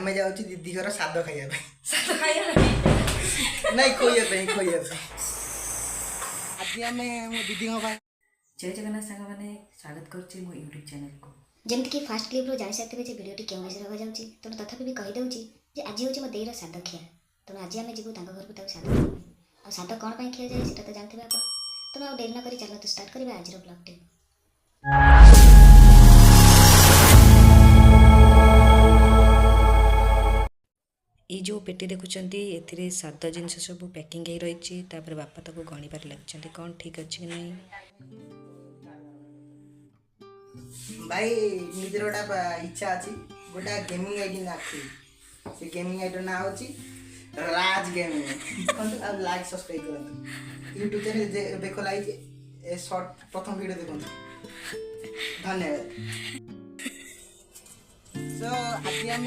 आम जाऊँ दीदी घर साद खाइबा नहीं खोइया आज आम दीदी जय जगन्नाथ सांग मैंने स्वागत करुच्ची मो यूट्यूब चैनल को जमती कि फास्ट क्लिप्रु जानीसारे जे भिडियोटी क्यों विषय रखा जाऊँगी तेणु तथापि भी कहीदे आज हूँ मो देर साद खिया तेणु आज आम जीव घर को साद आ साद कौन पर खिया जाए तो जानते आप तेणु आ डेरी नक चलते स्टार्ट करेंगे आज ब्लॉगटी। ये जो पेटी देखुंत ए साद जिनस सब पैकिंग हो रही बापा ताको गणिबार लगे कौन ठीक अच्छे कि नहीं। भाई निजर गोटा इच्छा अच्छी गोटा गेमिंग आईडी ना से गेमिंग आईडी ना होची राज गेमिंग अब लाइक सब्सक्राइब करंतु यूट्यूब चैनल देखो लाइक ए शॉर्ट प्रथम वीडियो देखो धन्यवाद। सो आज आम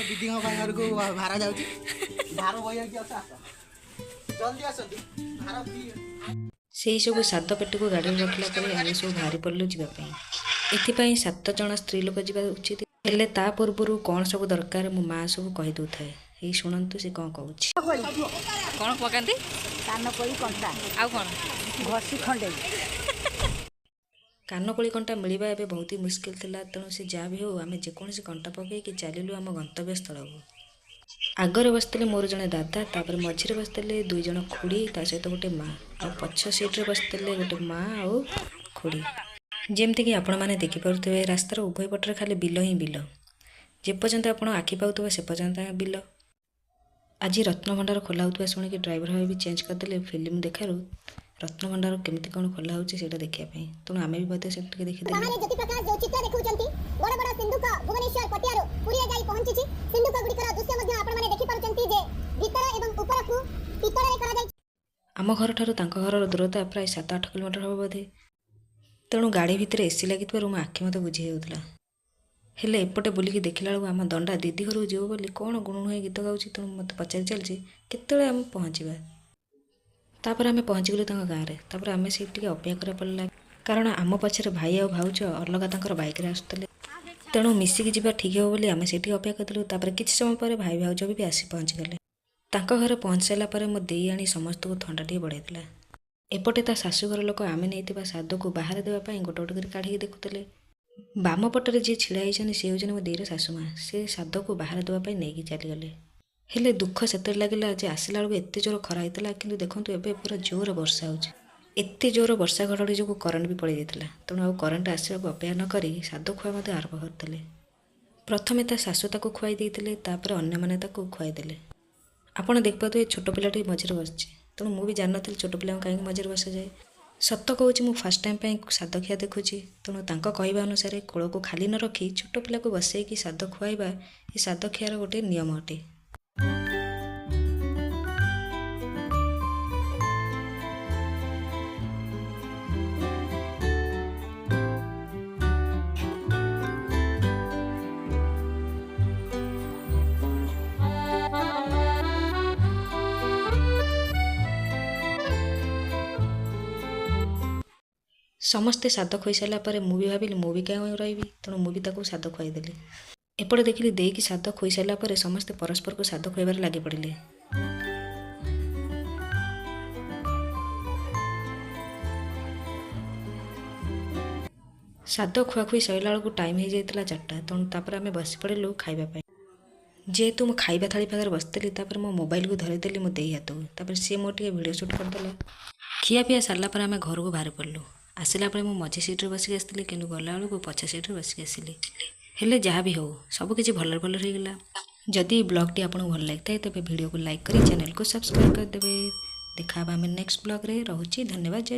दीदी घर को भाड़ा जाऊँ भार बही जल्दी आसतु भार से सब सात पेटी को गाड़ी रखला आम सब बाहरी पड़लु जावाई एथिपाई 7 जन स्त्री लोक जा उचित हेले ता पूर्व कौन सब दरकार मो माँ सब कही दौ थाए ये शुणु से कौन कहूँ कौन पकाती कानकोली कंटा आउ कौन घसी खंडे कानकोली कंटा मिलवा एवं बहुत ही मुस्किल थिला तेणु से जहाँ भी हो आम जेकोसी कंटा पकईकि चलू आम गंतव्य स्थल को आगरे बसते मोर जड़े दादा तापर मझे बसते 2 जन खुड़ी ता सहित गोटे माँ आ पछ सीट्रे बसते गोटे माँ आउ खुड़ी जमती कि आपण मैंने देखिपे रास्तार उभय पटे खाली बिल ही बिल जेपर्यंत आप आखि पाऊे से पर्यंत बिल आज रत्नभंडार खोला होता शुणिक ड्राइवर भाई भी चेंज करदे फिल्म देखारू रत्नभंडार केमती कौन खोला होची सेटा देखापी तेणु आम भी बोलते से देखीदे आम घर ठार घर दूरता प्राय 7-8 किलोमीटर हम बोधे तेणु गाड़ी भितर एसी लगी मो आखि मत बुझे होता हेले एपटे बुलिकी देखला बेलू आम दंडा दीदी घर जीव बोली कौन गुणुणु गीत गाँची तेणु मत पचारि चलती केत आम पहुँचवा तापर आम पहुँचीगलु गाँव में आम से अपेक्षा करा पड़ा कारण आम पछे भाई आ भाउज अलग तर बैक आसुले तेणु मिसिकी जी ठीक हो बोली आम से अपेक्षा करूँ किसी समय पर भाई भाउज भी आसी पहुँचीगले घर पहुँच सारापर मो दे आनी समस्त को थंडा टे बढ़ाई एपटे ता शाशुघर लोक आम नहीं साद को बाहर देवाई गोटे गोटे कर काढ़ी देखुले बाम पटे जी छिड़ा होती सी हूँ मो देर शाशुमा से साद को बाहर देवाई नहीं चलीगले हेले दुख से लगे जे आसला बेलू एत जोर खरा होता कि देखूँ एवं पूरा जोर वर्षा होत जोर वर्षा घड़घड़ी जो करेन्ट भी पड़ जाता तेणु आ करेन्ट आसवा अपेक्षा नक साद खुआ आरंभ करते प्रथमे ता शाशु ताको खुआई देते अन्य मैंने खुआईदे आपड़ देखिए छोट पिलाटी मझे बसचे तेणु मुझे जान छोट पिला कहीं मझे बसा जाए सत कहूँ मुझे फास्ट टाइम पर साद खिया देखुची तेणु कहवा अनुसार कोल को खाली न रखी छोट पिला को बसैकी साद खुआइबा ये साद खियार गोटे नियम अटे। समस्ते साद खुई सारापर मुझे भाविली मुझे क्या रही तेणु मुझे साद खुआईदेली एपटे देखिली देकी साद खुई सारापर समस्ते परस्पर को साद खुआबार लगे पड़े साद खुआखुई सैला बेलू टाइम हो जाता 4टा तेणु तापर आम बस पड़ेलु खाइबापी जेहेतु मो खाइबा थाली पाखे बसती मो मोबाइल को धरीदेली मो दे हाथ सी मोर टे भिडियो शूट करदेला खिया पिया सारापर आम घर को बाहर पड़लु आसला मो मझी सीट्रे बसिक आसती कि गला बेलू पछ सीट्रे बसिक आसली हेले जहाँ भी हो सबकि भल भल होगा जदि ब्लॉगटी आपको भल लगी था तेज वीडियो को लाइक करी चैनल को सब्सक्राइब करदे। देखा आम नेक्स्ट ब्लॉग रे रोची धन्यवाद जय।